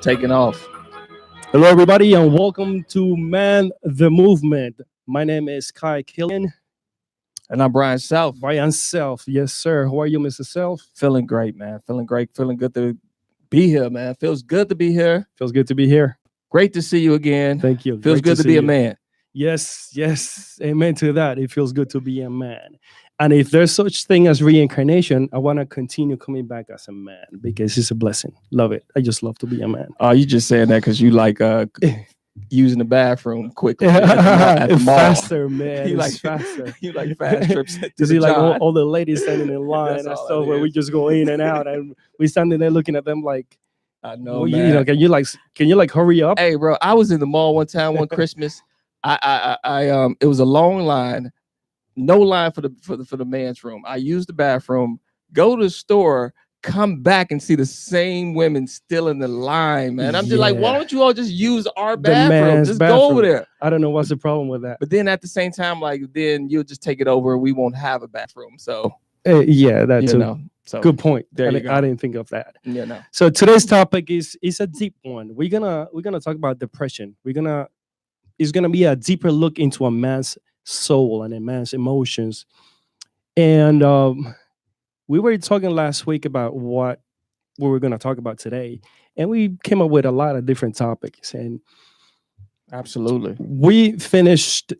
taking off. Hello, everybody, and welcome to Man the Movement. My name is Kai Killian. And I'm Brian South. Brian Self. Yes, sir. How are you, Mr. Self? Feeling great, man. Feeling great. Feeling good to be here, man. Feels good to be here. Feels good to be here. Great to see you again. Thank you. Feels Great good to be a man. Yes. Amen to that. It feels good to be a man. And if there's such thing as reincarnation, I want to continue coming back as a man because it's a blessing. Love it. I just love to be a man. Oh, you just saying that because you like using the bathroom quickly at the mall. Faster, man. You like faster. You like fast trips. You see, like all the ladies standing in line That's and all stuff it where we is. just go in and out, and we standing there looking at them like, I know, well, man. you know, can you hurry up? Hey, bro, I was in the mall one time one Christmas. It was a long line, no line for the man's room. I used the bathroom, go to the store, come back and see the same women still in the line, man. I'm just like, why don't you all just use our bathroom? Just go over there. I don't know what's the problem with that. But then at the same time, like, then you'll just take it over and we won't have a bathroom. So Yeah, that's you a know, so good point. there you go. I didn't think of that. You know. So today's topic is a deep one. We're gonna talk about depression. It's gonna be a deeper look into a man's soul and a man's emotions. And we were talking last week about what we were gonna talk about today, and we came up with a lot of different topics. And Absolutely. we finished.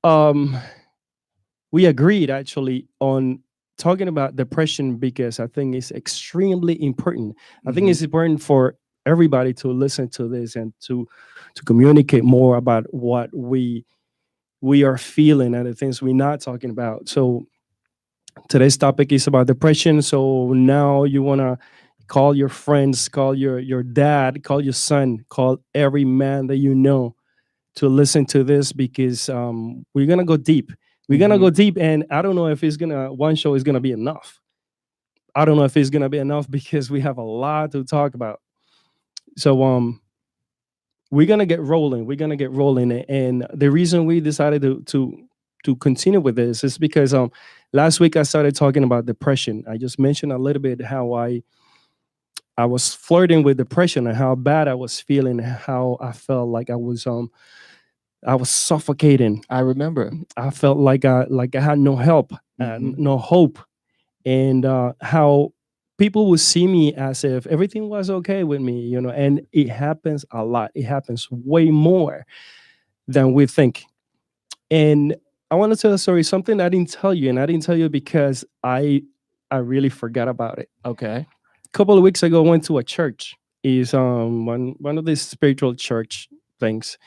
We agreed actually on talking about depression because I think it's extremely important. I think it's important for everybody to listen to this and to communicate more about what we are feeling and the things we're not talking about. So today's topic is about depression. So now you want to call your friends, call your dad, call your son, call every man that you know to listen to this because we're gonna go deep. We're gonna go deep, and I don't know if one show is gonna be enough. I don't know if it's gonna be enough because we have a lot to talk about. So we're gonna get rolling. And the reason we decided to continue with this is because last week I started talking about depression. I just mentioned a little bit how I was flirting with depression and how bad I was feeling, how I felt like I was suffocating. I remember. I felt like I had no help, no hope, and how people would see me as if everything was okay with me, you know. And it happens a lot. It happens way more than we think. And I want to tell a story, something I didn't tell you, and I didn't tell you because I really forgot about it. Okay. A couple of weeks ago, I went to a church. Is one of these spiritual church things.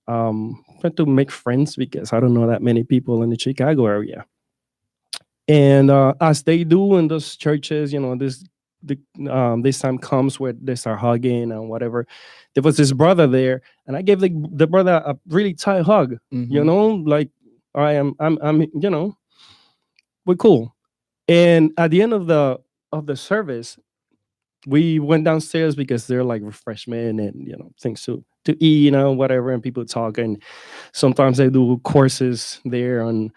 Trying to make friends because I don't know that many people in the Chicago area. And as they do in those churches, you know, this time comes where they start hugging and whatever. There was this brother there, and I gave the brother a really tight hug. You know, like I'm, you know, we're cool. And at the end of the service, we went downstairs because they're like refreshment and, you know, things to eat, you know, whatever, and people talk. And sometimes they do courses there on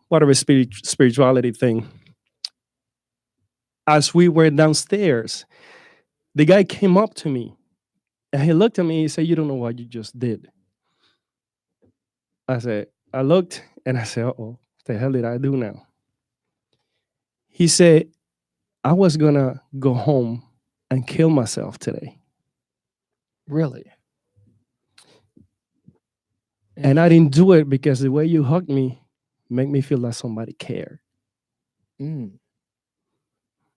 whatever spirituality thing. As we were downstairs, the guy came up to me and he looked at me and he said, "You don't know what you just did." I looked and I said, "Uh-oh, what the hell did I do now?" He said, "I was gonna go home and kill myself today." Really? And I didn't do it because the way you hugged me made me feel like somebody cared.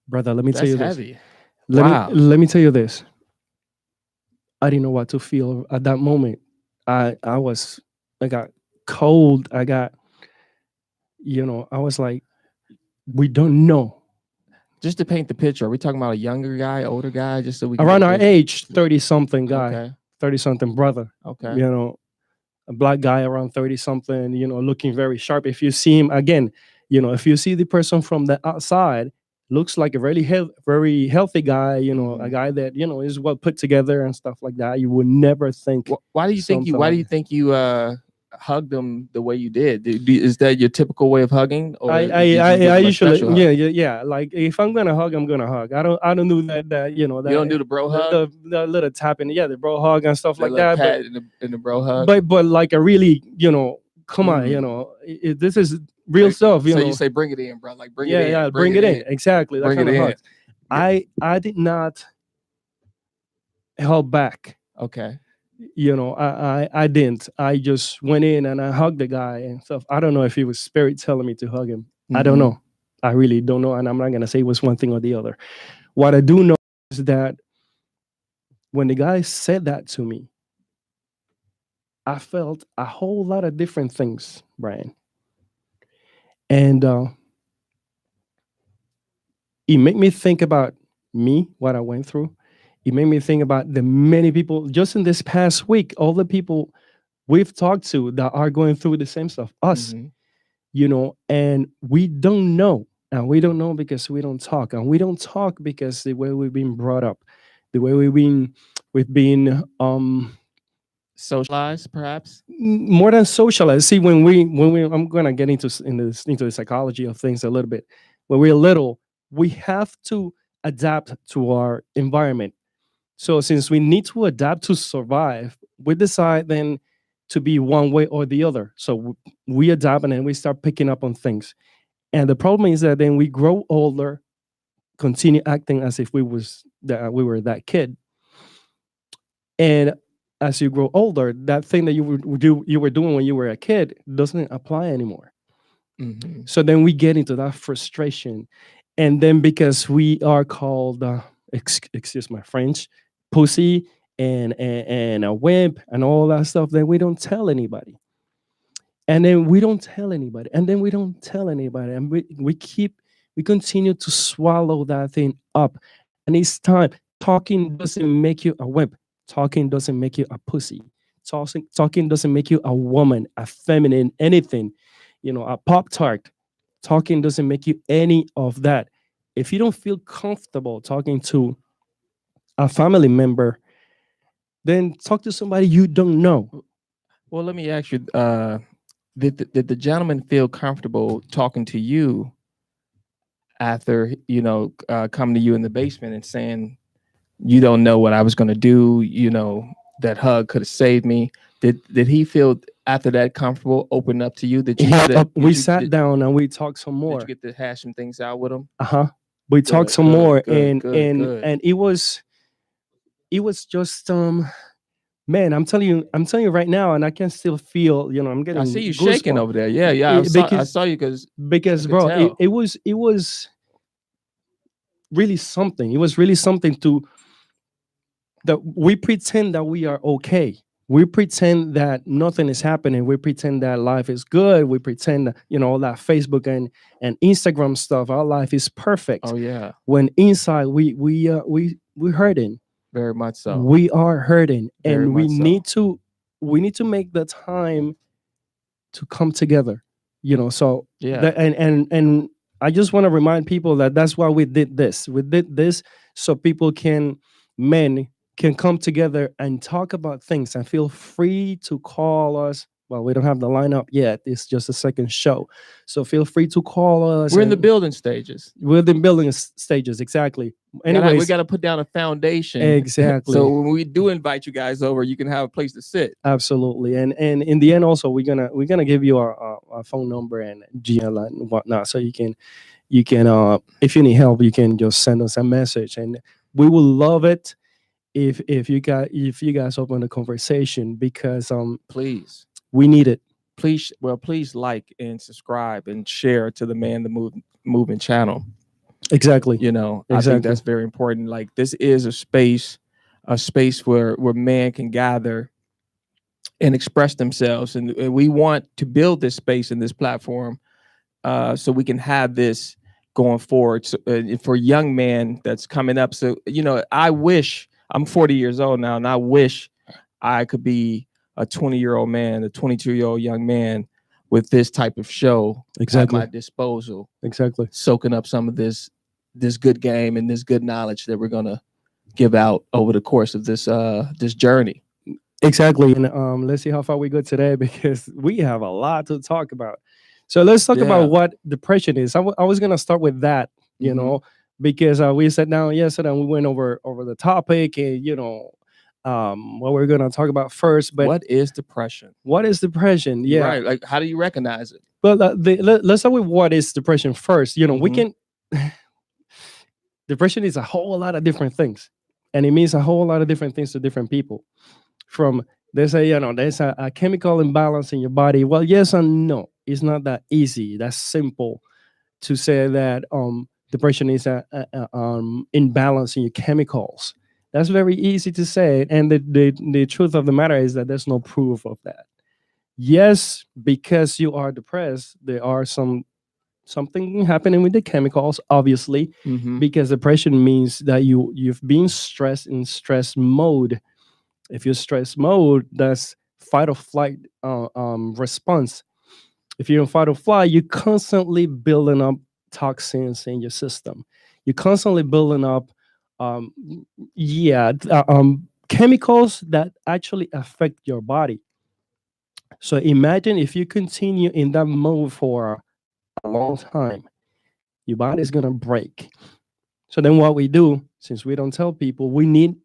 Brother, let me tell you this. That's heavy. Let me tell you this. I didn't know what to feel at that moment. I got cold. I got, you know, I was like, we don't know. Just to paint the picture, are we talking about a younger guy, older guy? Just so we around our age, 30-something guy, Okay. 30-something brother. Okay. You know, a black guy around 30-something, you know, looking very sharp. If you see him again, you know, if you see the person from the outside, looks like a really very healthy guy, you know, a guy that, you know, is well put together and stuff like that. You would never think. Why do you think you hugged him the way you did. Is that your typical way of hugging, or I did I you I, give I him a usually special hug? yeah. Like if I'm gonna hug, I'm gonna hug. I don't do that You don't do the bro hug, the little tapping, the bro hug and stuff the like little that. pat in the bro hug. But like a really, come on, Mm. this is real Like, stuff, so you say, "Bring it in, bro." Like, bring it in, yeah, bring bring it it in, in, exactly, that bring it kind of in. hugs. Yeah. I did not hold back. Okay. I didn't. I just went in and I hugged the guy and stuff. I don't know if it was spirit telling me to hug him. I don't Mhm. know. I really don't know, and I'm not gonna say it was one thing or the other. What I do know is that when the guy said that to me, I felt a whole lot of different things, Brian, and it made me think about me, what I went through. It made me think about the many people just in this past week, all the people we've talked to that are going through the same stuff, us, Mhm. and we don't know. And we don't know because we don't talk. And we don't talk because the way we've been brought up, the way we've been Socialized, perhaps. more than socialized. See, when we I'm gonna get into the psychology of things a little bit. When we're little, we have to adapt to our environment. So since we need to adapt to survive, we decide then to be one way or the other. So we adapt and then we start picking up on things. And the problem is that then we grow older, continue acting as if we were that kid. And as you grow older, that thing that you were doing when you were a kid doesn't apply anymore. Mhm. So then we get into that frustration, and then because we are called, excuse my French, pussy and a wimp and all that stuff, then we don't tell anybody, and then we don't tell anybody, and then we don't tell anybody, and we continue to swallow that thing up, and it's time. Talking doesn't make you a wimp. Talking doesn't make you a pussy. Talking doesn't make you a woman, a feminine, anything. A pop tart. Talking doesn't make you any of that. If you don't feel comfortable talking to a family member, then talk to somebody you don't know. Well, let me ask you: did the gentleman feel comfortable talking to you after coming to you in the basement and saying, "You don't know what I was going to do. That hug could have saved me." Did he feel after that comfortable, open up to you? Did you get to We sat down and we talked some did you more. get to hash some things out with him? Uh-huh. We talked Good, some good, more, good, and good, and good. and it was just man, I'm telling you right now, and I can still feel, I'm I see getting you shaking goosebumps. over there. Yeah, yeah. I Because saw you because I could bro, it, tell. it was it was really something. It was really something to that we pretend that we are okay. We pretend that nothing is happening. We pretend that life is good. We pretend that, all that Facebook and Instagram stuff, our life is perfect. Oh yeah, When inside we hurting. very much so. We are hurting, Very and we much so. need to make the time to come together. So Yeah. that and I just want to remind people that that's why we did this. We did this so people men can come together and talk about things, and feel free to call us. Well, we don't have the lineup yet. It's just a second show. So feel free to call us, We're in the and building stages. we're in building stages. Exactly. We Anyways, got to put down a foundation. So exactly. when we do invite you guys over, you can have a place to sit. Absolutely, and in the end, also we're gonna give you our phone number and GL and whatnot, so you can if you need help, you can just send us a message, and we will love it if you guys open the conversation, because Please, we need it. please like and subscribe and share to the Man the Movement channel. Exactly, I think exactly, that's very important. Like, this is a space where man can gather and express themselves, and we want to build this space and this platform, so we can have this going forward, so, for young men that's coming up. So I wish, I'm 40 years old now, and I wish I could be a 20-year-old man, a 22-year-old young man with this type of show at exactly, my disposal, exactly. soaking up some of this good game and this good knowledge that we're gonna give out over the course of this journey. Exactly. And let's see how far we go today because we have a lot to talk about. So let's talk about Yeah. what depression is. I was gonna start with that, Hmm. because we sat down yesterday and we went over the topic and what we're gonna talk about first. But What is depression? what is depression? You're Yeah. right. Like, how do you recognize it? But let's start with what is depression first. We Hmm. can. Depression is a whole lot of different things, and it means a whole lot of different things to different people. From there's a chemical imbalance in your body. Well, yes and no. It's not that easy. That's simple to say that depression is a imbalance in your chemicals. That's very easy to say, and the truth of the matter is that there's no proof of that. Yes, because you are depressed, there are something happening with the chemicals, obviously, Hmm. because depression means that you've been stressed in stress mode. If you're stress mode, that's fight or flight response. If you're in fight or flight, you're constantly building up toxins in your system. You're constantly building up, um, chemicals that actually affect your body. So imagine if you continue in that mode for a long time, your body's gonna break. So then what we do, since we don't tell people, we need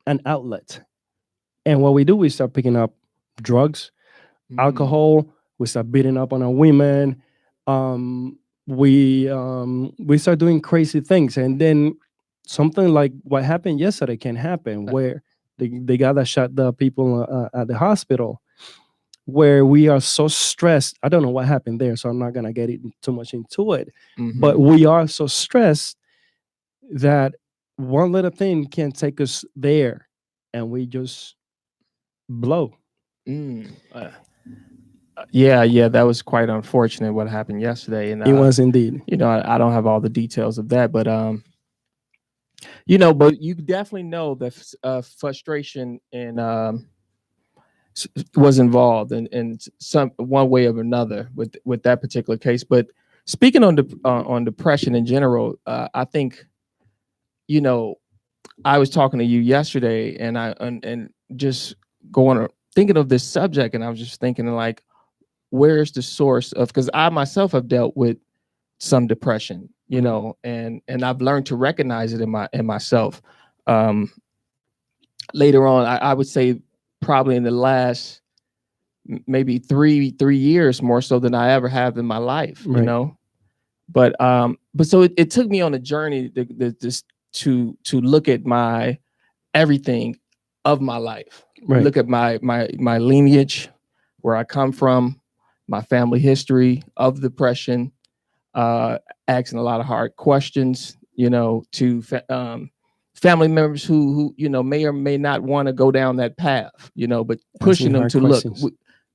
an outlet. And what we do, we start picking up drugs, Mm. alcohol. We start beating up on our women. We start doing crazy things, and then something like what happened yesterday can happen, Uh, where the guy that shot the people at the hospital, where we are so stressed. I don't know what happened there, so I'm not gonna get too much into it. But mhm. we are so stressed that one little thing can take us there, and we just blow. Mm. Yeah, yeah, that was quite unfortunate what happened yesterday, and It was indeed. I don't have all the details of that, but but you definitely know that frustration and was involved in some one way or another with that particular case. But speaking on depression in general, I think you know I was talking to you yesterday, and and just going thinking of this subject, and I was just thinking like, where's the source of, because I myself have dealt with some depression, Mhm. and I've learned to recognize it in myself. Um, Later on, I would say probably in the last maybe three years more so than I ever have in my life, Right, but so it took me on a journey to look at my everything of my life, right. look at my lineage, where I come from, my family history of depression, uh, asking a lot of hard questions, to family members who may or may not want to go down that path, but Asking pushing them hard to look. questions.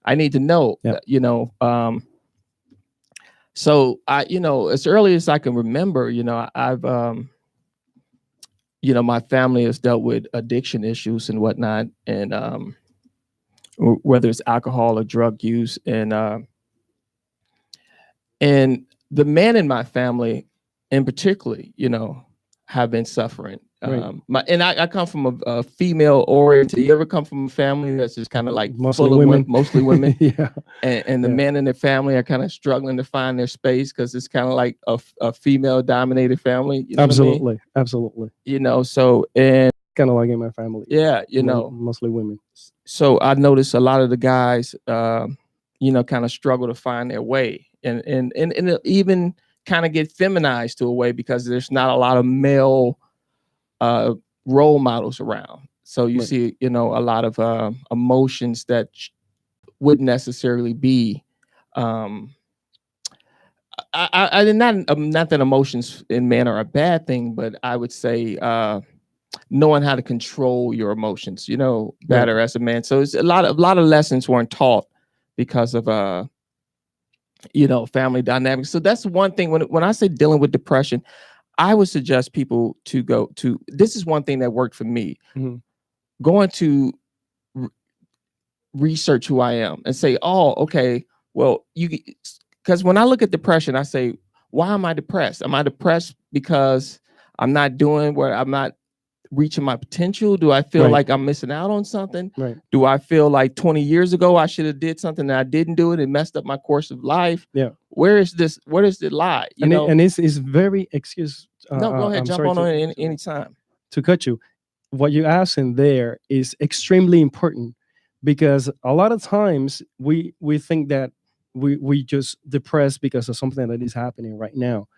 I need to know, Yep. So as early as I can remember, I've my family has dealt with addiction issues and whatnot, and whether it's alcohol or drug use, and the men in my family in particular, have been suffering. Right. I come from a female oriented. You ever come from a family that's just kind of like Mostly full of women. mostly women, Yeah. and the Yeah. men in their family are kind of struggling to find their space because it's kind of like a female dominated family. You know what I mean? Absolutely. Absolutely. So, and Kind of like in my family. yeah, Mostly women. so I noticed a lot of the guys, kind of struggle to find their way, and it even kind of get feminized to a way because there's not a lot of male uh, role models around. So you Right. see, a lot of emotions that wouldn't necessarily be. Um, not that emotions in men are a bad thing, but I would say knowing how to control your emotions, Right. better as a man. So it's a lot of lessons weren't taught because of family dynamics. So that's one thing when I say dealing with depression, I would suggest people to go to, this is one thing that worked for me, Mhm. going to r- research who I am and say, oh, okay, well, because when I look at depression, I say, why am I depressed? Am I depressed because I'm not doing what I'm not reaching my potential? Do I feel Right. like I'm missing out on something? Right. Do I feel like 20 years ago I should have did something and I didn't do it and messed up my course of life? Yeah. Where is this? Where does it lie? You know? And it's very excuse. No, go ahead. I'm Jump sorry on it any time. to cut you. What you asked in there is extremely important, because a lot of times we think that we just depressed because of something that is happening right now,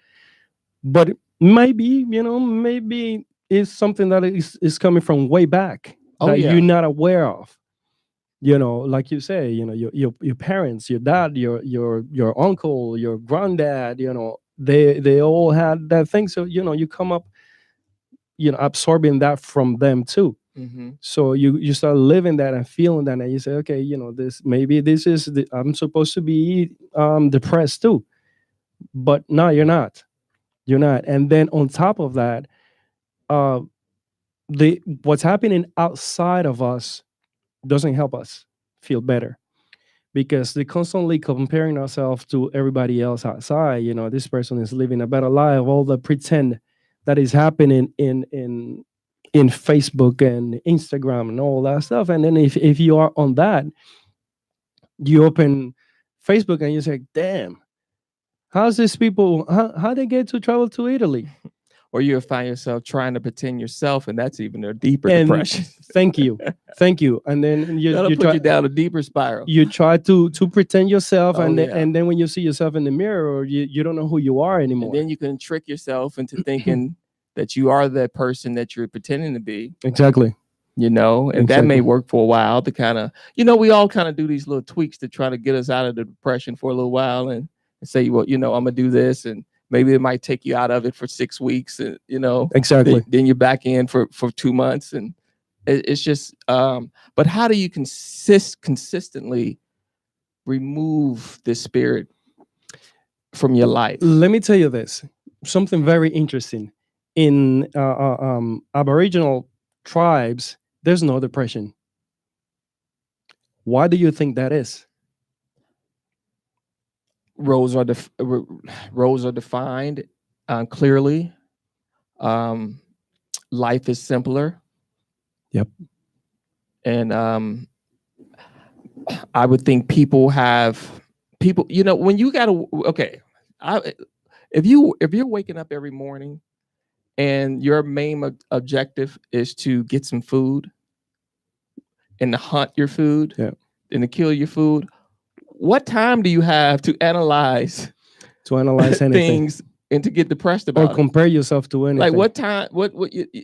but maybe, maybe it's something that is coming from way back Oh, that yeah. you're not aware of. Like you say, your parents, your dad, your uncle, your granddad, they all had that thing. So you come up, absorbing that from them too. Mm-hmm. So you start living that and feeling that, and you say, okay, this is I'm supposed to be depressed too, but no, you're not. And then on top of that, uh the what's happening outside of us doesn't help us feel better, because they constantly comparing ourselves to everybody else outside. This person is living a better life, all the pretend that is happening in Facebook and Instagram and all that stuff. And then if you are on that, you open Facebook and you say, damn, how's these people, how they get to travel to Italy? Or you'll find yourself trying to pretend yourself, and that's even a deeper And depression. thank you. And then That'll put you down a deeper spiral. you try to pretend yourself, Oh, and yeah. and then when you see yourself in the mirror, you don't know who you are anymore. And then you can trick yourself into thinking that you are that person that you're pretending to be. Exactly. And that may Exactly. work for a while to kind of, we all kind of do these little tweaks to try to get us out of the depression for a little while and say, well, I'm gonna do this, and maybe it might take you out of it for 6 weeks, and Exactly. then you're back in for 2 months, and it's just but how do you consistently remove this spirit from your life? Let me tell you this, something very interesting. In Aboriginal tribes, there's no depression. Why do you think that is? Roles are defined clearly. Life is simpler. Yep. And I would think people, when you gotta, okay, if you're waking up every morning and your main objective is to get some food and to hunt your food, yeah, and to kill your food, what time do you have to analyze anything, things and to get depressed about or compare yourself to anything? Like what time? What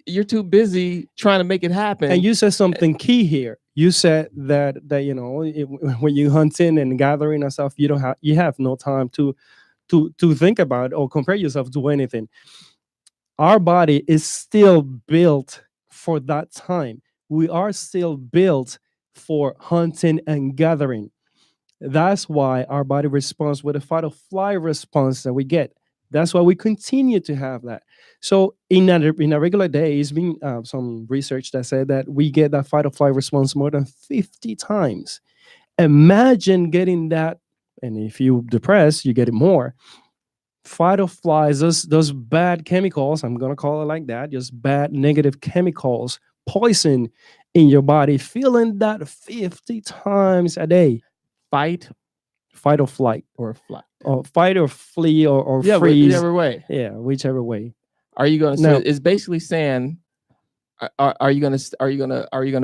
you're too busy trying to make it happen. And you said something key here. You said that when you hunting and gathering and stuff, you have no time to think about or compare yourself to anything. Our body is still built for that time. We are still built for hunting and gathering. That's why our body responds with a fight or flight response that we get. That's why we continue to have that. So in a regular day, it's been some research that said that we get that fight or flight response more than 50 times. Imagine getting that, and if you're depressed, you get it more. Fight or flies, those bad chemicals, I'm gonna call it like that, just bad negative chemicals, poison in your body, feeling that 50 times a day. Fight or flight, or flight, or fight or flee, or yeah, freeze, whichever way. Yeah, whichever way. Are you gonna? So it's basically saying, are you gonna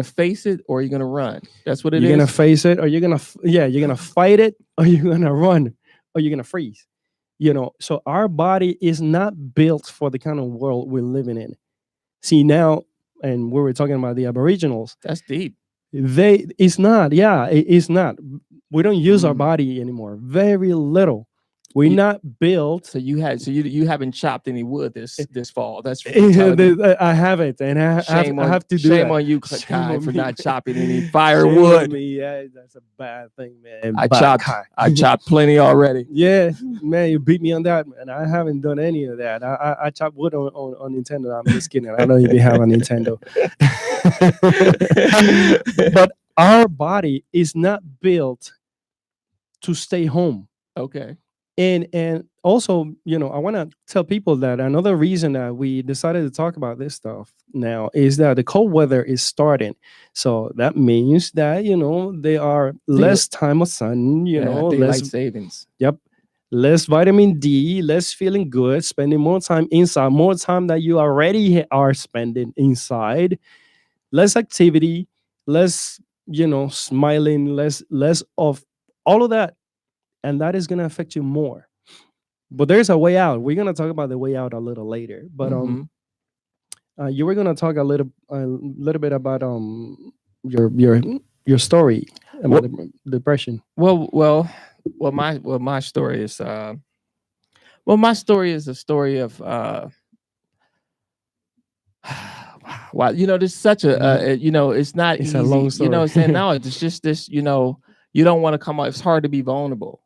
face it, or are you gonna run? That's what it is. You're gonna face it, or you're gonna fight it, or you're gonna run, or you're gonna freeze. So our body is not built for the kind of world we're living in. See now, and we were talking about the Aboriginals. That's deep. It's not. Yeah, it's not. We don't use our body anymore. Very little. We're not built. So you haven't chopped any wood this fall. That's I haven't, and I have to do that. Shame on you, Kai, for not chopping any firewood. Yeah, that's a bad thing, man. I chopped plenty already. Yeah, man, you beat me on that, man. I haven't done any of that. I chop wood on Nintendo. I'm just kidding. I don't even have a Nintendo. But our body is not built to stay home. Okay. And also, I want to tell people that another reason that we decided to talk about this stuff now is that the cold weather is starting. So that means that, there are less time of sun, daylight less, savings. yep, less vitamin D, less feeling good, spending more time inside, more time that you already are spending inside, less activity, less, smiling, less of all of that. And that is going to affect you more. But there's a way out. We're gonna talk about the way out a little later. But you were gonna talk a little bit about your story about depression. My story is my story is a story of wow, there's such a it's not It's easy. a long story. I'm saying now it's just this, you don't want to come out. It's hard to be vulnerable.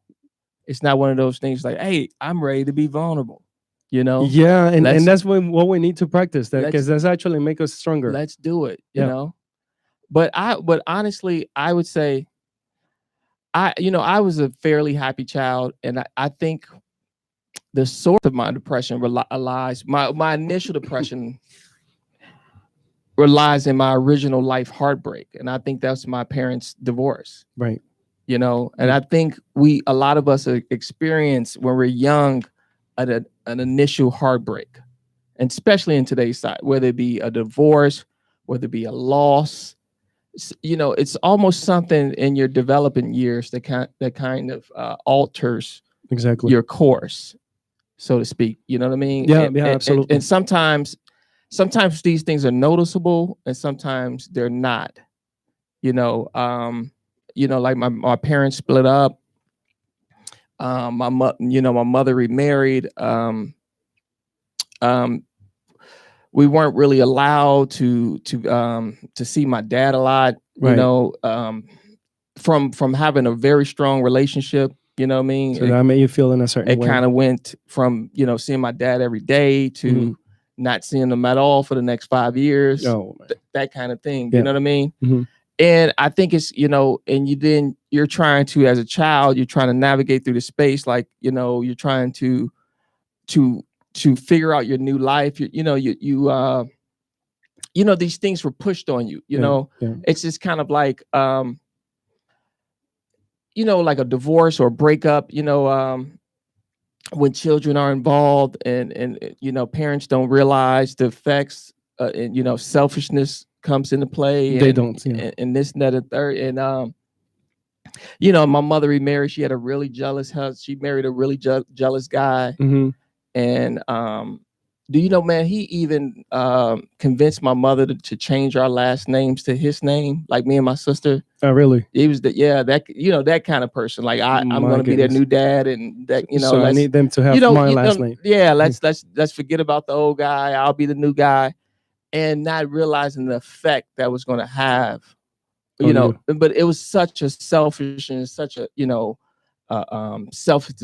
It's not one of those things like, hey, I'm ready to be vulnerable. Yeah, and that's what we need to practice, that because that's actually make us stronger. Let's do it. But honestly, I would say I was a fairly happy child, and I think the source of my depression relies my initial depression relies in my original life heartbreak, and I think that's my parents' divorce. Right. And I think a lot of us experience when we're young an initial heartbreak, and especially in today's side, whether it be a divorce, whether it be a loss, it's almost something in your developing years that kind of alters exactly your course, so to speak. You know what I mean? Yeah, absolutely. And sometimes these things are noticeable, and sometimes they're not. Like my parents split up. My mother remarried. We weren't really allowed to see my dad a lot. From having a very strong relationship. You know what I mean? So that made you feel in a certain way. It kind of went from seeing my dad every day to not seeing him at all for the next 5 years. Oh, that kind of thing. Yeah. You know what I mean? Mm-hmm. And I think it's, and you're trying to, as a child, you're trying to navigate through the space. Like, you're trying to figure out your new life. These things were pushed on you, It's just kind of like, like a divorce or a breakup, when children are involved and parents don't realize the effects, and, selfishness comes into play. They and, don't. and this, and that, and third. And, my mother remarried. She had a really jealous husband. She married a really jealous guy. Mm-hmm. And, man, he even convinced my mother to change our last names to his name, like me and my sister. Oh, really? He was that kind of person. Like I'm going to be their new dad, and that So I need them to have my last name. Yeah, let's forget about the old guy. I'll be the new guy, and not realizing the effect that was going to have. But it was such a selfish and such a selfish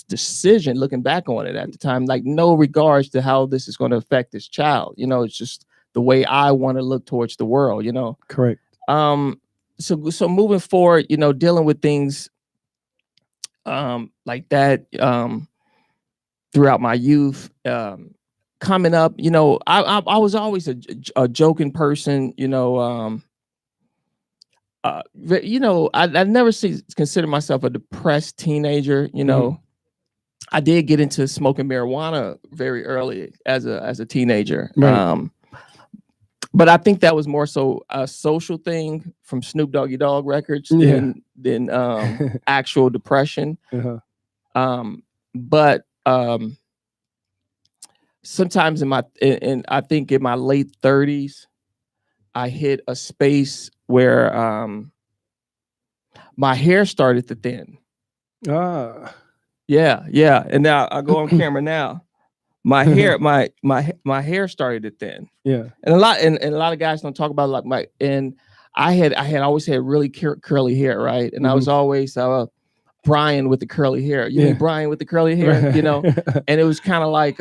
decision. Looking back on it at the time, like no regards to how this is going to affect this child. It's just the way I want to look towards the world. Correct. So moving forward, dealing with things like that throughout my youth, coming up, I was always a joking person. I never consider myself a depressed teenager. I did get into smoking marijuana very early as a teenager. Right. But I think that was more so a social thing from Snoop Doggy Dogg records than actual depression. Uh-huh. But sometimes I think in my late 30s, I hit a space where my hair started to thin. Yeah. And now I go on camera now. My hair, my hair started to thin. Yeah. And a lot of guys don't talk about I had always had really curly hair, right? And I was always Brian with the curly hair. You mean Brian with the curly hair, And it was kind of like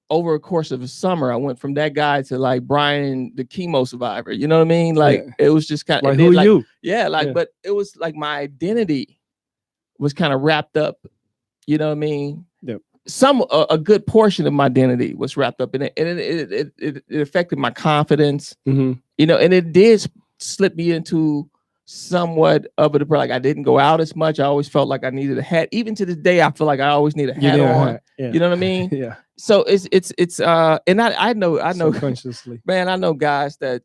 over a course of a summer, I went from that guy to like Brian, the chemo survivor. You know what I mean? Like it was just kind of like who are you? Yeah, but it was like my identity was kind of wrapped up. You know what I mean? Yep. A good portion of my identity was wrapped up in it, and it affected my confidence. Mm-hmm. You know, and it did slip me into somewhat of a like I didn't go out as much. I always felt like I needed a hat. Even to this day, I feel like I always need a hat on. Yeah. You know what I mean? Yeah. So it's and I know Subconsciously. man, I know guys that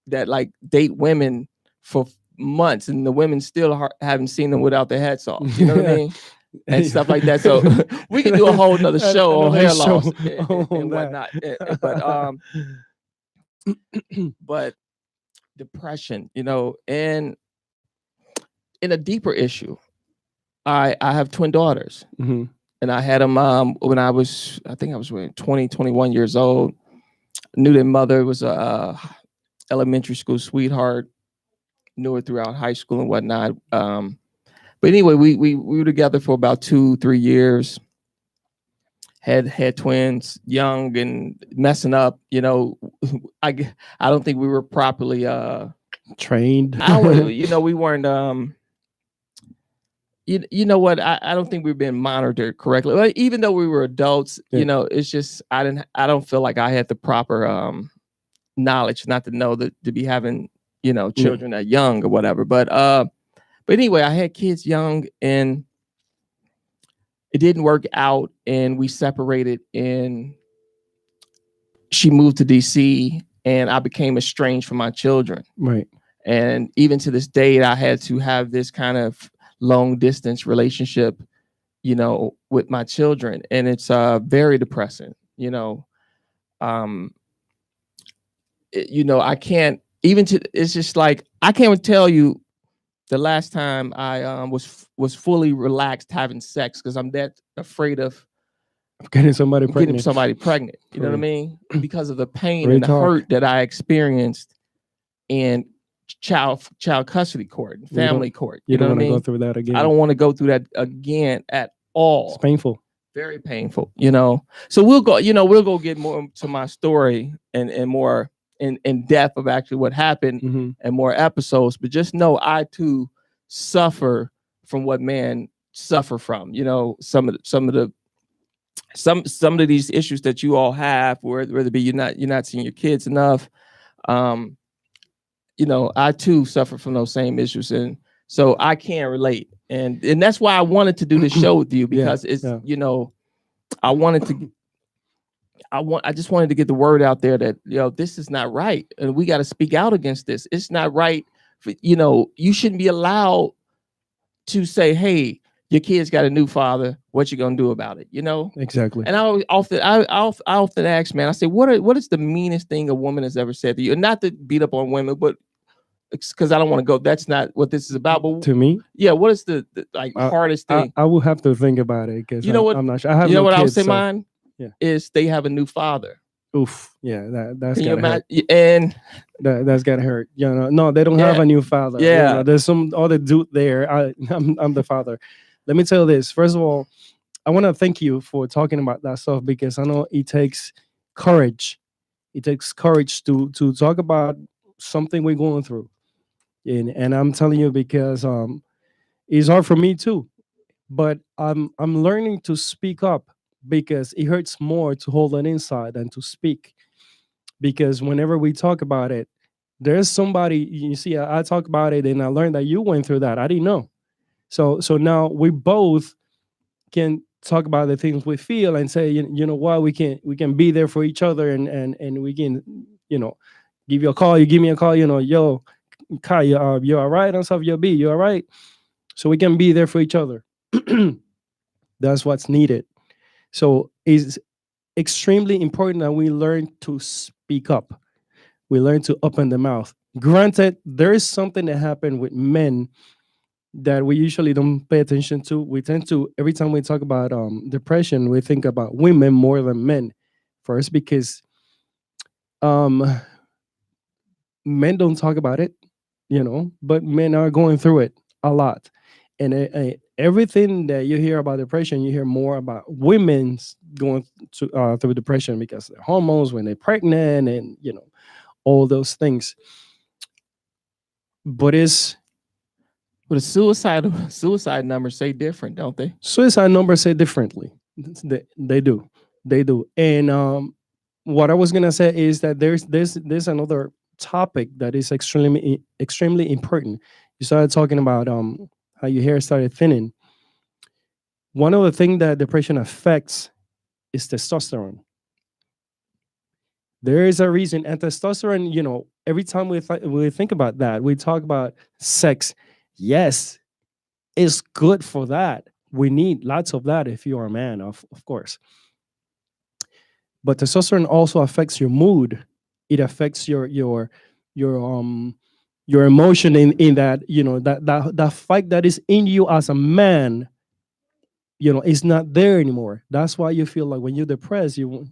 that like date women for months and the women still haven't seen them without their hats off. You know what I mean? And stuff like that. So we can do a whole nother show on hair loss and whatnot. But depression, you know, and in a deeper issue, I have twin daughters, Mm-hmm. and I had them when I think I was 20, 21 years old. Knew their mother was a elementary school sweetheart. Knew her throughout high school and whatnot. But anyway, we were together for about 2-3 years. Had twins, young and messing up. You know, I don't think we were properly trained. you know, we weren't. You know what? I don't think we were being monitored correctly. Like, even though we were adults, you know, it's just I don't feel like I had the proper knowledge not to know that to be having, you know, children that young or whatever. But anyway, I had kids young and it didn't work out and we separated and she moved to DC and I became estranged from my children. Right. And even to this day, I had to have this kind of long distance relationship, you know, with my children. And it's very depressing, you know. You know, I can't even it's just like I can't tell you the last time I was fully relaxed having sex because I'm that afraid of getting somebody pregnant. You know what I mean? Because of the pain and the hurt that I experienced in child custody court, family court. You don't want to go through that again. I don't want to go through that again at all. It's painful. Very painful, you know. So we'll go get more to my story and more in depth of actually what happened and more episodes. But just know I too suffer from what men suffer from. You know, some of these issues that you all have, whether it be you're not seeing your kids enough. You know, I too suffer from those same issues, and so I can relate, and that's why I wanted to do this show with you because you know, I just wanted to get the word out there that, you know, this is not right, and we got to speak out against this. It's not right. You know, you shouldn't be allowed to say, "Hey, your kid's got a new father. What you gonna do about it?" You know, exactly. And I often ask, man, I say, what is the meanest thing a woman has ever said to you? And not to beat up on women, but because I don't want to go. That's not what this is about. But to me, what is the hardest thing? I will have to think about it because you know what? I'm not sure. I have you know no what kids, I would say. So, mine is they have a new father. Oof, yeah, that's Can you gotta hurt. And That's gotta hurt. You know, no, they don't have a new father. Yeah, you know, there's some other dude there. I'm the father. Let me tell you this. First of all, I want to thank you for talking about that stuff because I know it takes courage. It takes courage to talk about something we're going through, and I'm telling you because it's hard for me too. But I'm learning to speak up because it hurts more to hold it inside than to speak. Because whenever we talk about it, there's somebody, you see, I talk about it and I learned that you went through that. I didn't know. So now we both can talk about the things we feel and say, you know what, we can be there for each other and we can, you know, give you a call, you give me a call, you know, yo, Kai, you all right? And stuff, yo, B, you all right? So we can be there for each other. That's what's needed. So it's extremely important that we learn to speak up. We learn to open the mouth. Granted, there is something that happened with men that we usually don't pay attention to. We tend to, every time we talk about depression, we think about women more than men. First, because men don't talk about it, you know, but men are going through it a lot. And everything that you hear about depression, you hear more about women's going through depression because their hormones when they're pregnant and, you know, all those things. But it's But the suicide numbers say different, don't they? Suicide numbers say differently. They do, they do. And what I was gonna say is that there's another topic that is extremely important. You started talking about how your hair started thinning. One of the things that depression affects is testosterone. There is a reason, and testosterone. Every time we think about that, we talk about sex. Yes, it's good for that. We need lots of that if you are a man, of course. But testosterone also affects your mood. It affects your your emotion in that that fight that is in you as a man. It's not there anymore. That's why you feel like when you're depressed, you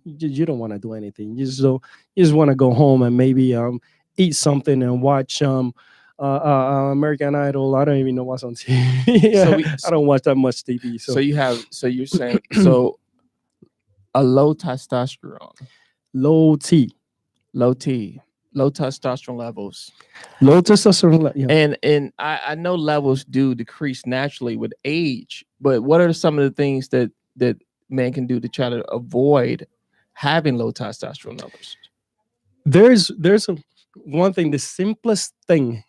don't want to do anything. You just want to go home and maybe eat something and watch American Idol. I don't even know what's on TV. So I don't watch that much TV. so you're saying so a low testosterone, Low T, low T, low testosterone levels. low testosterone. Yeah. And I know levels do decrease naturally with age, but what are some of the things that man can do to try to avoid having low testosterone levels? There's one thing. The simplest thing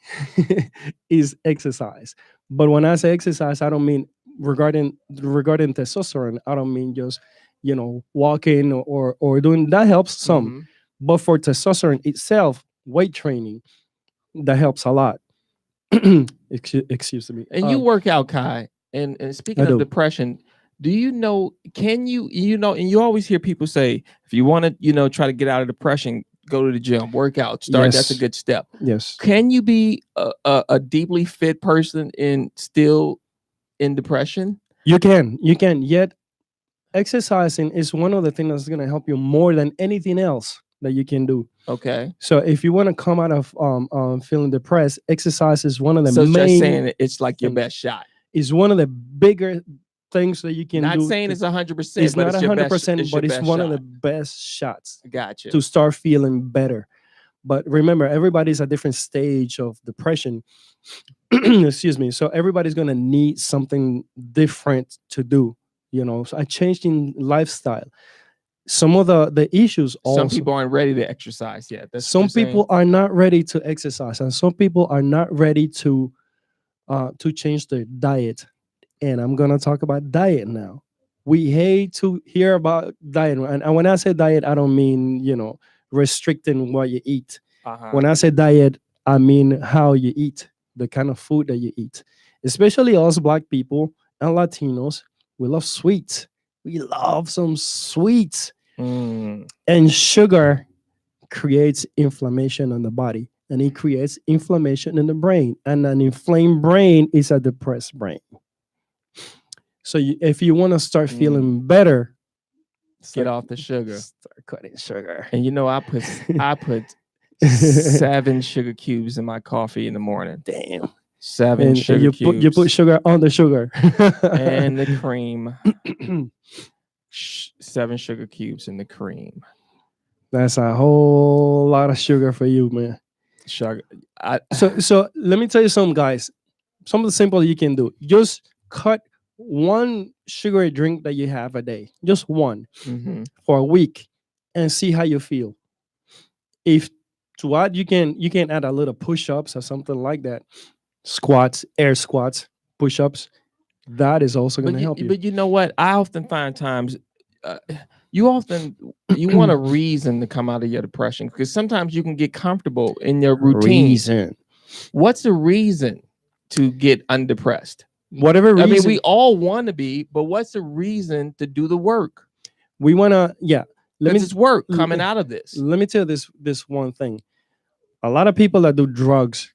is exercise. But when I say exercise, I don't mean regarding testosterone. I don't mean just walking or doing that helps some. Mhm. But for testosterone itself, weight training that helps a lot. Excuse me. And you work out, Kai. And speaking I of do. depression, do you know? Can you and you always hear people say if you want to try to get out of depression, go to the gym, work out, start. That's a Yes. good step. Yes. Can you be a deeply fit person and still in depression? You can. You can. Yet exercising is one of the things that's gonna help you more than anything else that you can do. Okay. So if you want to come out of feeling depressed, exercise is one of the So it's just main saying it's like your things. best shot. Is one of the bigger things that you can Not do. saying it's 100%, It's but not it's your best. 100%, It's your but it's best one of the shot. best shots Gotcha. to start feeling better. But remember, everybody's at different stage of depression. Excuse me. So everybody's gonna need something different to do. So a change in lifestyle. Some of the issues Some also. people aren't ready to exercise yet. That's what Some you're saying. people are not ready to exercise, and some people are not ready to change their diet. And I'm gonna talk about diet now. We hate to hear about diet, and when I say diet, I don't mean restricting what you eat. Uh-huh. When I say diet, I mean how you eat, the kind of food that you eat. Especially us Black people and Latinos, we love sweets. We love some sweets, Mm. and sugar creates inflammation in the body, and it creates inflammation in the brain, and an inflamed brain is a depressed brain. So if you want to start feeling better, Get off the sugar. start cutting sugar. And I put 7 sugar cubes in my coffee in the morning. Damn. 7 And sugar you cubes. put sugar on the sugar. And the cream. 7 sugar cubes in the cream. That's a whole lot of sugar for you, man. Sugar. So let me tell you something, guys. Something simple you can do. Just cut one sugary drink that you have a day. Just one Mhm. for a week and see how you feel. If to add, you can add a little push-ups or something like that. Squats, air squats, push-ups. That is also going to help you. But you know what? I often find times you want a reason to come out of your depression because sometimes you can get comfortable in your routine. Reason. What's the reason to get undepressed? Whatever reason. I mean, we all want to be, but what's the reason to do the work? we want to, yeah. Because it's work coming out of this. Let me tell you this one thing. A lot of people that do drugs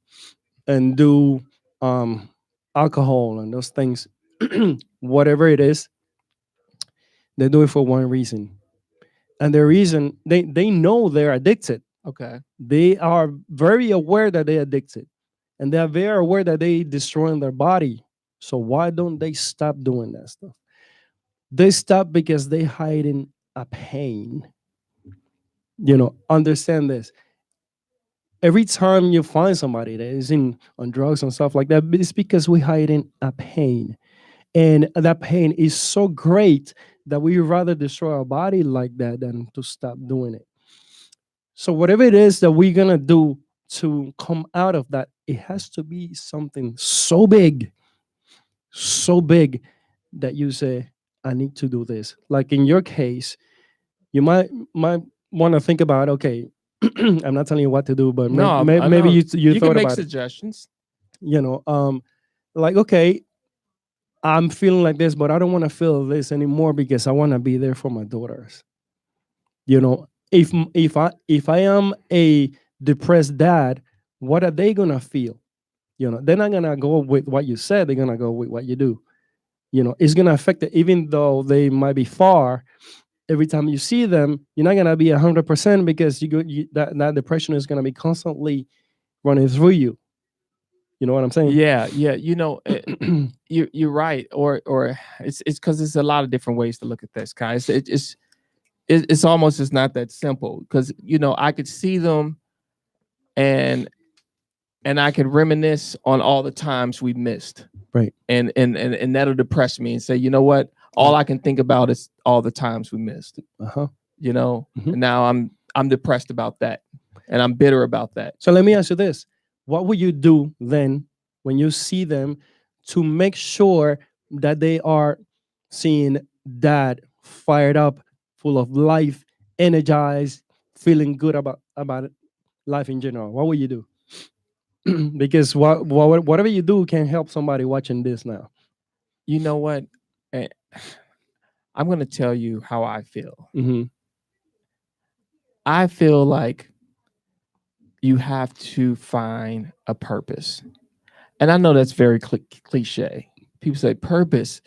and do alcohol and those things, whatever it is, they do it for one reason. And the reason they know they're addicted. Okay. They are very aware that they're addicted. And they're very aware that they destroying their body. So why don't they stop doing that stuff? They stop because they hiding a pain. Understand this. every time you find somebody that is in on drugs and stuff like that, it's because we hiding a pain, and that pain is so great that we rather destroy our body like that than to stop doing it. So whatever it is that we're gonna do to come out of that, it has to be something so big that you say, I need to do this. Like in your case, you might want to think about, okay, I'm not telling you what to do, but No, I maybe know you you can thought make about it. suggestions. You know, like, okay, I'm feeling like this, but I don't want to feel this anymore because I want to be there for my daughters. You know, if I am a depressed dad, what are they gonna feel? You know, they're not gonna go with what you said. They're gonna go with what you do. You know, it's gonna affect it, even though they might be far. Every time you see them, you're not gonna be 100% because that depression is gonna be constantly running through you. You know what I'm saying? Yeah, yeah. You're right. Or it's because it's a lot of different ways to look at this, guys. It's almost just not that simple because I could see them and I could reminisce on all the times we missed, Right. and that'll depress me and say, you know what? All I can think about is all the times we missed. Uh-huh. And now I'm depressed about that, and I'm bitter about that. So let me ask you this. What would you do then when you see them to make sure that they are seeing dad fired up, full of life, energized, feeling good about life in general? What would you do? Because whatever you do can help somebody watching this now. You know what? Eh, I'm going to tell you how I feel. Mm-hmm. I feel like you have to find a purpose. And I know that's very cliche. People say purpose,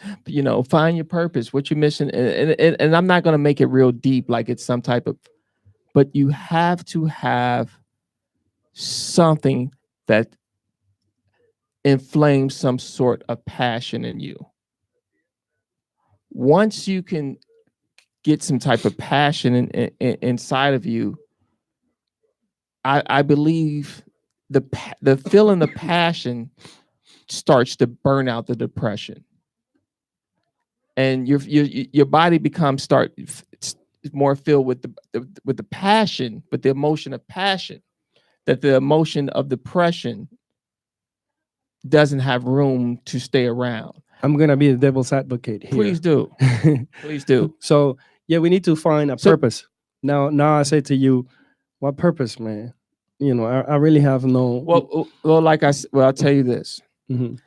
find your purpose, what you're missing. And I'm not going to make it real deep like it's some type of, but you have to have something that inflames some sort of passion in you. Once you can get some type of passion inside of you, I believe the feeling the passion starts to burn out the depression, and your body becomes more filled with the passion, with the emotion of passion, that the emotion of depression doesn't have room to stay around. I'm gonna be the devil's advocate here. Please do. Please do. So yeah, we need to find a purpose. Now I say to you, what purpose, man? I really have no. Well, I'll tell you this. Mhm.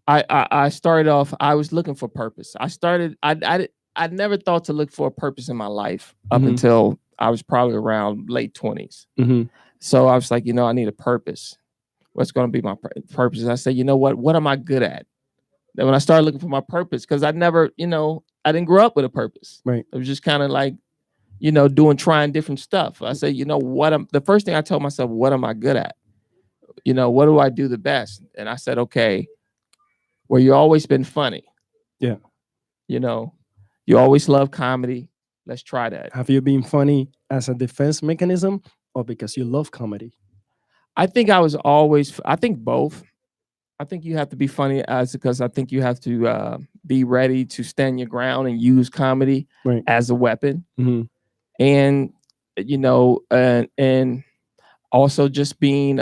I started off. I was looking for purpose. I never thought to look for a purpose in my life up until I was probably around late 20s. So I was like, I need a purpose. What's going to be my purpose? And I said, you know what? What am I good at? Then when I started looking for my purpose, because I never, I didn't grow up with a purpose. Right. It was just kind of like, trying different stuff. I said, the first thing I told myself, what am I good at? What do I do the best? And I said, okay, well, you always been funny. Yeah. You always love comedy. Let's try that. Have you been funny as a defense mechanism or because you love comedy? I think both. I think you have to be funny because I think you have to be ready to stand your ground and use comedy as a weapon. Mm-hmm. And, and also just being,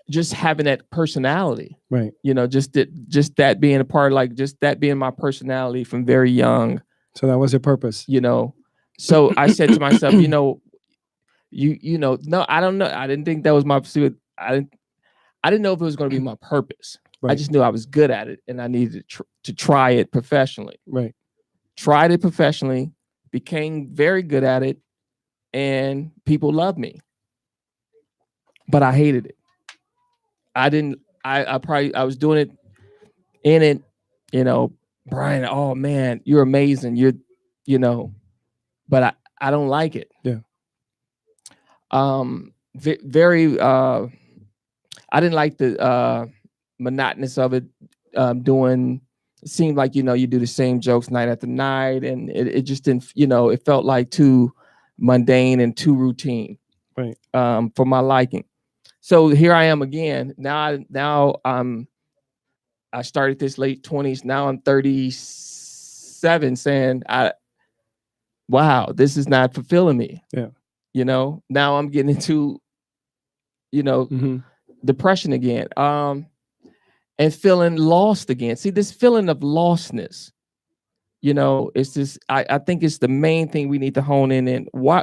just having that personality, right? Just that being a part, like just that being my personality from very young. So that was your purpose, So I said to myself, no, I don't know. I didn't think that was my pursuit. I didn't know if it was going to be my purpose. Right. I just knew I was good at it, and I needed to try it professionally. Right. Tried it professionally, became very good at it, and people loved me. But I hated it. I didn't. I was doing it in it. Brian, oh man, you're amazing. But I don't like it. Yeah. Very. I didn't like the monotonous of it. It seemed like you do the same jokes night after night, and it just didn't. It felt like too mundane and too routine, Right. for my liking. So here I am again. I started this late 20s. Now I'm 37, saying, wow, this is not fulfilling me. Yeah. Now I'm getting into, Hmm. depression again, and feeling lost again. See, this feeling of lostness, it's this, I think it's the main thing we need to hone in. And why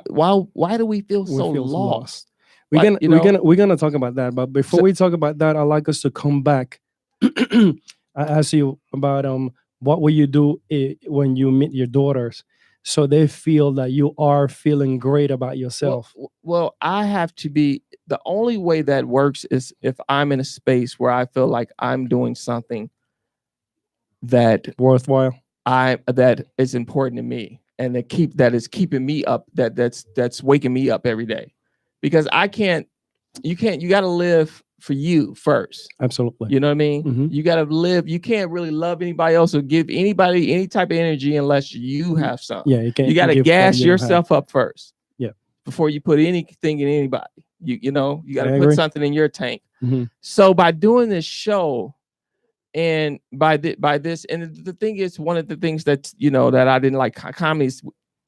do we feel We so feel lost? lost. We're Like, gonna we're gonna we're gonna talk about that, but before So, we talk about that, I'd like us to come back. I asked you about what will you do when you meet your daughters, so they feel that you are feeling great about well, yourself. well, I have to be, the only way that works is if I'm in a space where I feel like I'm doing something that Worthwhile. that is important to me, and that is keeping me up, that's waking me up every day. Because you got to live for you first. Absolutely. You know what I mean? Hmm. You got to live. You can't really love anybody else or give anybody any type of energy unless you have some. Yeah, you can't. You got to give what gas you don't have. yourself up first. Yeah. Before you put anything in anybody. You got I to put agree. something in your tank. Hmm. So by doing this show, and by this, and the thing is, one of the things that that I didn't like comedy is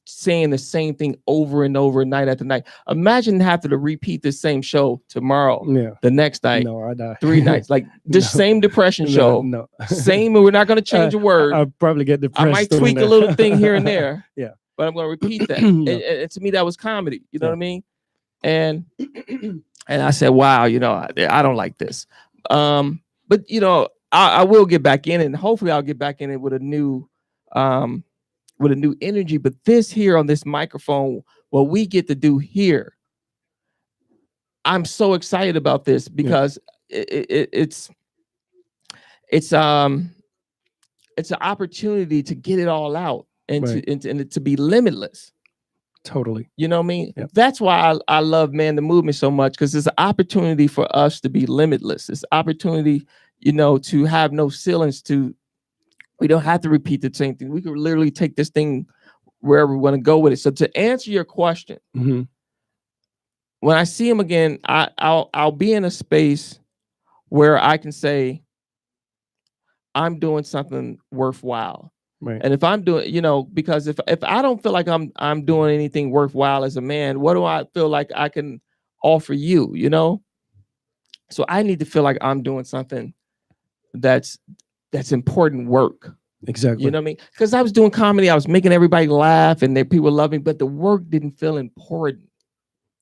saying the same thing over and over, night after night. Imagine having to repeat the same show tomorrow, Yeah. the next night, No, I die. 3 nights, like the No. same depression No, show, no. same. We're not going to change a word. I'll probably get I depressed. might doing tweak a that. little thing here and there, Yeah. but I'm going to repeat that. No. And to me, that was comedy. You know Yeah. what I mean? And I said, wow, I don't like this. But I will get back in it, and hopefully I'll get back in it um, with a new energy. But this here on this microphone, what we get to do here, I'm so excited about this because it's it's an opportunity to get it all out, and Right. to be limitless. Totally. You know what I mean? Yep. That's why I love Man the Movement so much, because it's an opportunity for us to be limitless. It's opportunity, to have no ceilings. We don't have to repeat the same thing. We could literally take this thing wherever we want to go with it. So to answer your question, Hmm. when I see him again, I'll be in a space where I can say I'm doing something worthwhile. Right. And if I'm doing, because if I don't feel like I'm doing anything worthwhile as a man, what do I feel like I can offer you? So I need to feel like I'm doing something that's important work. Exactly. You know what I mean? Because I was doing comedy, I was making everybody laugh, and people loving, but the work didn't feel important.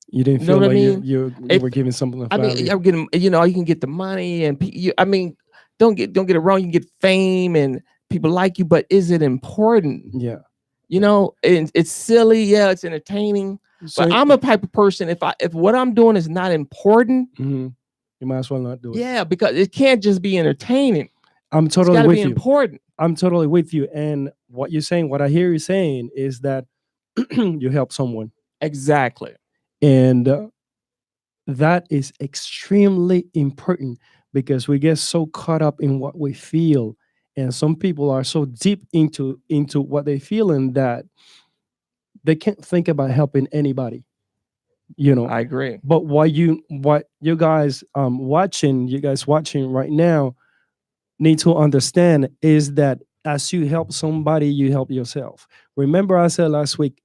You didn't You know feel what I like mean? you If were giving something of I mean, value. you're getting, you can get the money, and don't get it wrong. You can get fame and people like you, but is it important? Yeah. It's silly, yeah, it's entertaining. So But I'm a type of person, if what I'm doing is not important, you might as well not do it. yeah, because it can't just be entertaining. I'm It's totally got to with be you. important. I'm totally with you. And what you're saying, what I hear you saying is that you help someone. Exactly. And that is extremely important because we get so caught up in what we feel. And some people are so deep into what they feel and that they can't think about helping anybody. I agree. But what you guys watching right now need to understand is that as you help somebody, you help yourself. Remember, I said last week,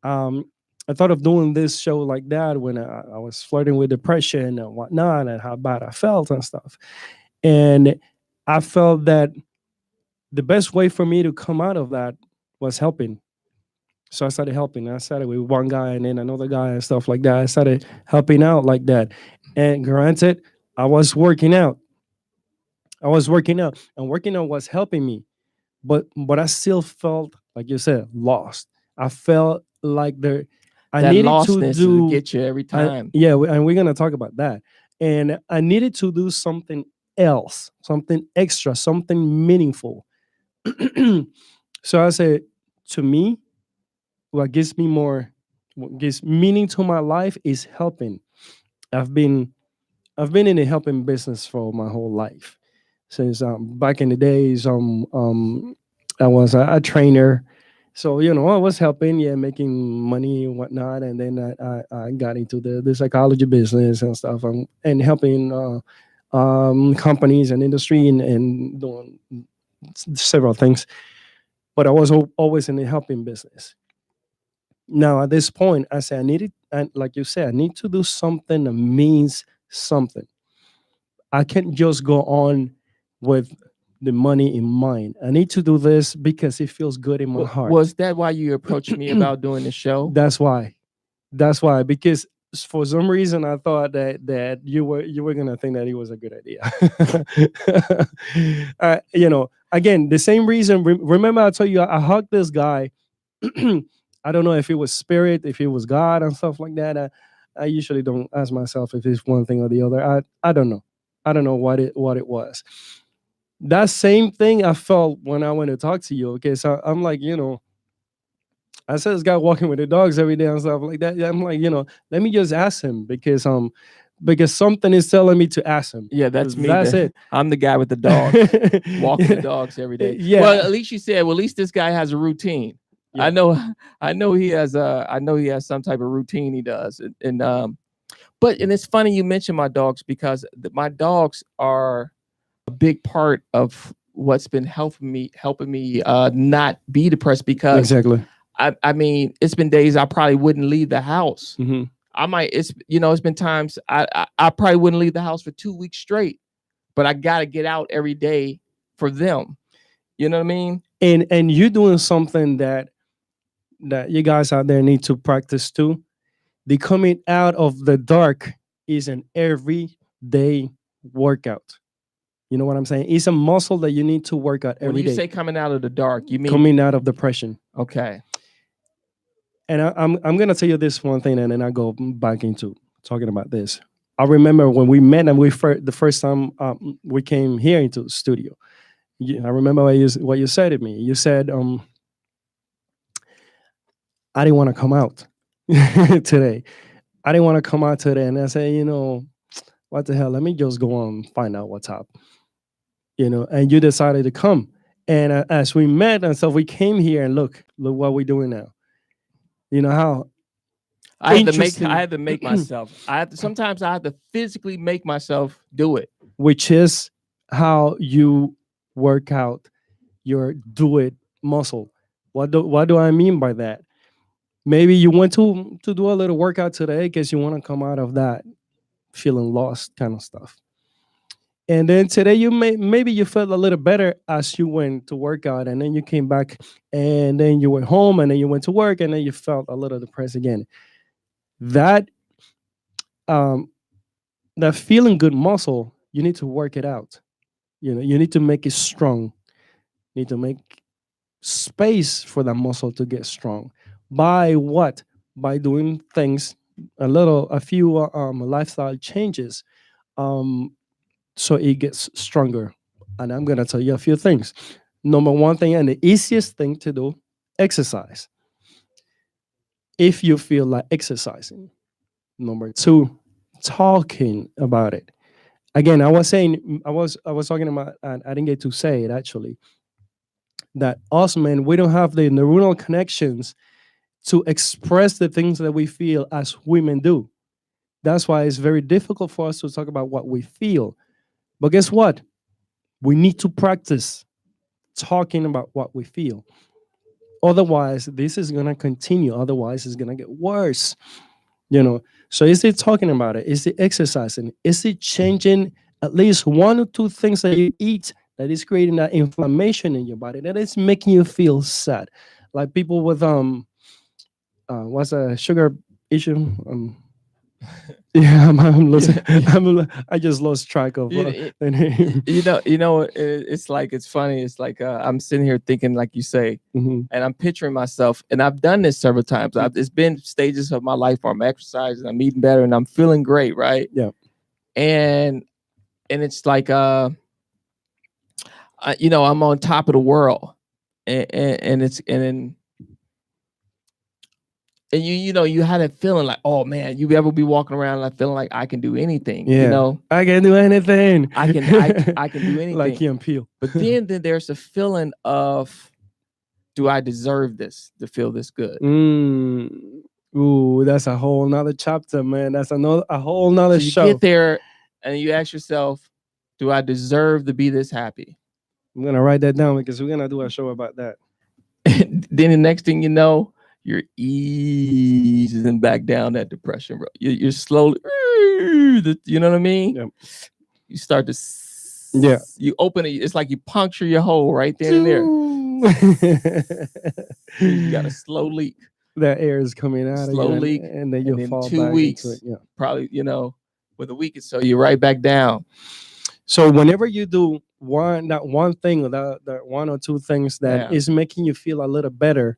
I thought of doing this show like that when I was flirting with depression and whatnot, and how bad I felt and stuff. And I felt that the best way for me to come out of that was helping. So I started helping. I started with one guy and then another guy and stuff like that. I started helping out like that. And granted, I was working out. And working out was helping me. But I still felt, like you said, lost. I felt like I That needed to lostness will do get you every time. and we're gonna talk about that. And I needed to do something else, something extra, something meaningful. So I said, to me, what gives meaning to my life is helping. I've been in the helping business for my whole life. Since back in the days, I was a trainer, So I was helping, yeah, making money and whatnot, and then I got into the psychology business and stuff, and helping companies and industry and doing several things. But I was always in the helping business. Now at this point, I said I needed, and like you said, I need to do something that means something. I can't just go on with the money in mind. I need to do this because it feels good in my heart. Was that why you approached me about doing the show? That's why. That's why. Because for some reason I thought that you were gonna think that it was a good idea. Again, the same reason. Remember, I told you I hugged this guy. I don't know if it was spirit, if it was God, and stuff like that. I usually don't ask myself if it's one thing or the other. I don't know. I don't know what it was. That same thing I felt when I went to talk to you. Okay, so I'm like, I said this guy walking with the dogs every day and stuff like that. Yeah, I'm like, let me just ask him because something is telling me to ask him. Yeah, that's me. That's it. I'm the guy with the dogs, walking the dogs every day. Yeah. Well, at least you said, well, at least this guy has a routine. Yeah. I know he has some type of routine he does. And it's funny you mentioned my dogs because my dogs are a big part of what's been helping me not be depressed because exactly. I mean, it's been days I probably wouldn't leave the house. Mm-hmm. It's been times I probably wouldn't leave the house for 2 weeks straight, but I got to get out every day for them. You know what I mean? And you're doing something that you guys out there need to practice too. The coming out of the dark is an everyday workout. You know what I'm saying? It's a muscle that you need to work out every day. When you say coming out of the dark, you mean coming out of depression. Okay. And I'm gonna tell you this one thing, and then I go back into talking about this. I remember when we met and the first time we came here into the studio. I remember what you said to me. You said, "I didn't want to come out today. I didn't want to come out today." And I said, what the hell? Let me just go on and find out what's up. And you decided to come. And as we met and stuff, we came here and look what we're doing now. You know how I had to make myself. Sometimes I have to physically make myself do it. Which is how you work out your do it muscle. What do I mean by that? Maybe you want to do a little workout today because you want to come out of that feeling lost kind of stuff. And then today maybe you felt a little better as you went to work out, and then you came back, and then you went home, and then you went to work, and then you felt a little depressed again. That that feeling good muscle, you need to work it out. You need to make it strong. You need to make space for that muscle to get strong. By what? By doing things, a few lifestyle changes. So it gets stronger. And I'm going to tell you a few things. Number one thing, and the easiest thing to do, exercise. If you feel like exercising. Number two, talking about it. Again, I was talking about, and I didn't get to say it actually, that us men, we don't have the neuronal connections to express the things that we feel as women do. That's why it's very difficult for us to talk about what we feel. But guess what? We need to practice talking about what we feel. Otherwise, this is going to continue. Otherwise, it's going to get worse. So is it talking about it? Is it exercising? Is it changing at least one or two things that you eat that is creating that inflammation in your body, that is making you feel sad? Like people with what's a sugar issue? Yeah, I'm losing. I just lost track of. It's like, it's funny. It's like I'm sitting here thinking, like you say, and I'm picturing myself, and I've done this several times. It's been stages of my life where I'm exercising, I'm eating better, and I'm feeling great, right? Yeah. And it's like I'm on top of the world, and you had that feeling like, oh man, you ever be walking around like feeling like I can do anything? Yeah. I can do anything. I can do anything. Like Key and Peele. But then there's a feeling of do I deserve this to feel this good? Ooh, that's a whole nother chapter, man. That's a whole nother So you show. get there and you ask yourself, do I deserve to be this happy? I'm gonna write that down because we're gonna do a show about that. Then the next thing you know, you're easing back down that depression, bro. You're slowly, you know what I mean? Yep. You start to, Yeah. you open it. It's like you puncture your hole right then and there. You got a slow leak. That air is coming out Slow of you, leak, and then you'll fall 2 back weeks, into it. Yeah. probably, with a week or so, you're right back down. So whenever you do that one thing or that one or two things that is making you feel a little better,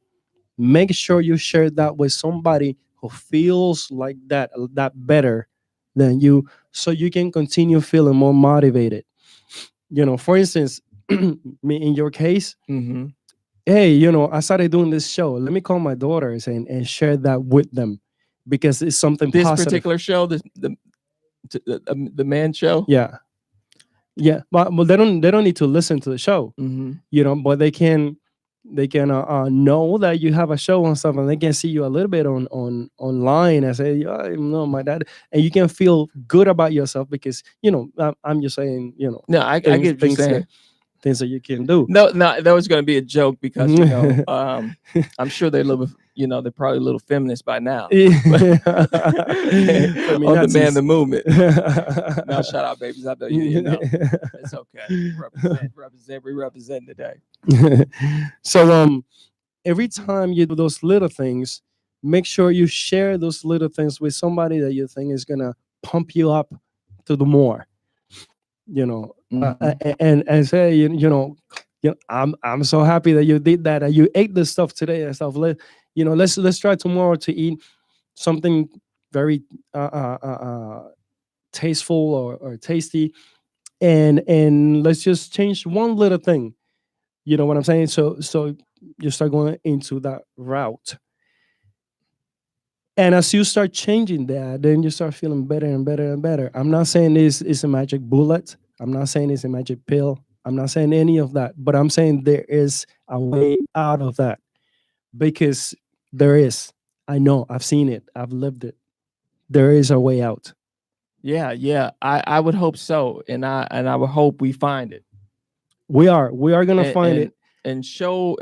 make sure you share that with somebody who feels like that better than you, so you can continue feeling more motivated. For instance, me in your case, Mm-hmm. hey, I started doing this show. Let me call my daughters and share that with them, because it's something This positive. particular show, the man show. Yeah, but they don't need to listen to the show. Mm-hmm. But they can know that you have a show and stuff, and they can see you a little bit on online and say, my dad, and you can feel good about yourself, because I'm just saying, No, I get what you're things saying. Things that you can do. No, that was going to be a joke, because I'm sure they're a little, they're probably a little feminist by now. On the man, the movement. No, shout out, babies. I know you know. It's okay. We represent today. So every time you do those little things, make sure you share those little things with somebody that you think is gonna pump you up to do more. And say, I'm so happy that you did that, and you ate this stuff today and stuff. Let's try tomorrow to eat something very tasteful or tasty, and let's just change one little thing. You know what I'm saying? So you start going into that route, and as you start changing that, then you start feeling better and better and better. I'm not saying this is a magic bullet. I'm not saying it's a magic pill. I'm not saying any of that, but I'm saying there is a way out of that, because there is. I know. I've seen it. I've lived it. There is a way out. Yeah. I would hope so, and I would hope we find it. We are gonna find it and show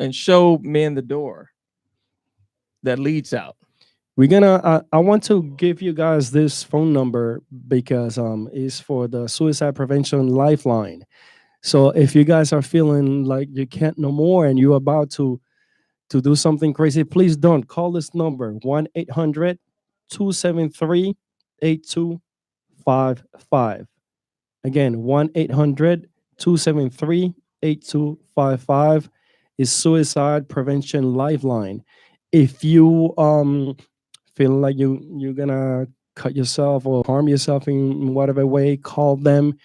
men the door that leads out. We're gonna. I want to give you guys this phone number, because it's for the suicide prevention lifeline. So if you guys are feeling like you can't no more and you're about to do something crazy, please don't call this number 1-800-273-8255. Again, 1-800-273-8255 is suicide prevention lifeline. If you feeling like you're gonna cut yourself or harm yourself in whatever way, call them.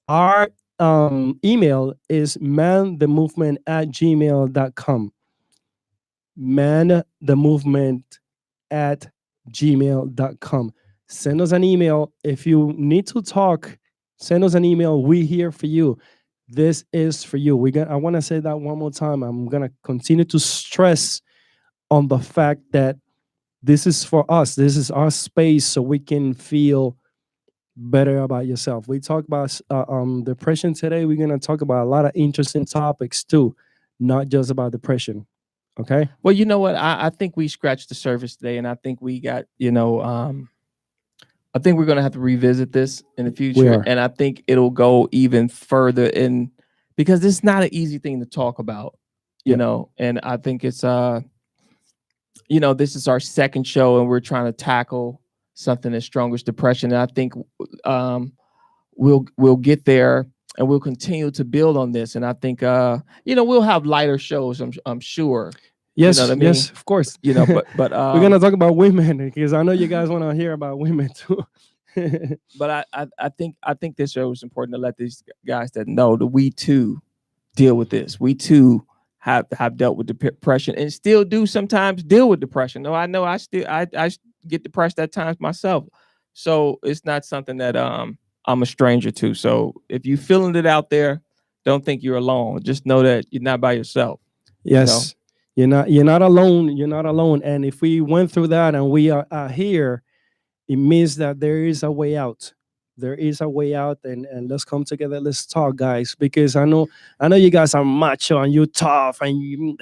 Our email is manthemovement@gmail.com. manthemovement@gmail.com. Send us an email. If you need to talk, send us an email. We're here for you. This is for you. I want to say that one more time. I'm gonna continue to stress on the fact that this is for us. This is our space, so we can feel better about yourself. We talk about depression today. We're gonna talk about a lot of interesting topics too, not just about depression. Okay. Well, you know what? I think we scratched the surface today, and I think we got, I think we're gonna have to revisit this in the future, and I think it'll go even further in, because it's not an easy thing to talk about, and I think it's this is our second show, and we're trying to tackle something as strong as depression. And I think we'll get there, and we'll continue to build on this. And I think we'll have lighter shows. I'm sure. Yes, you know what I mean? Yes, of course. But we're gonna talk about women, because I know you guys want to hear about women too. But I think this show is important to let these guys that know that we too deal with this. We too have dealt with depression, and still do sometimes deal with depression. No, I know I get depressed at times myself. So it's not something that I'm a stranger to. So if you're feeling it out there, don't think you're alone. Just know that you're not by yourself. Yes. You're not alone. You're not alone. And if we went through that and we are here, it means that there is a way out. There is a way out, and let's come together. Let's talk, guys, because I know you guys are macho and you tough and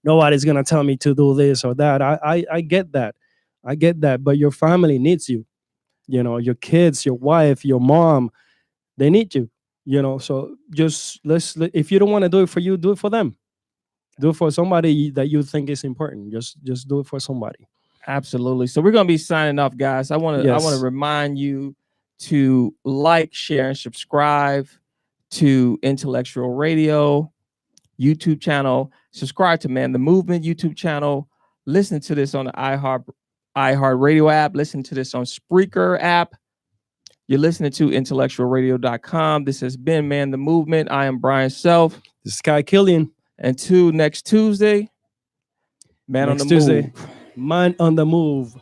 nobody's gonna tell me to do this or that. I get that. I get that. But your family needs you. Your kids, your wife, your mom, they need you. So just if you don't want to do it for you, do it for them. Do it for somebody that you think is important. Just do it for somebody. Absolutely. So we're gonna be signing off, guys. I want to Yes. remind you to like, share, and subscribe to Intellectual Radio YouTube channel. Subscribe to Man the Movement YouTube channel. Listen to this on the iHeart Radio app. Listen to this on Spreaker app. You're listening to IntellectualRadio.com. This has been Man the Movement. I am Brian Self. This is Kai Killian. And next Tuesday, Man on the Move. Man on the Move.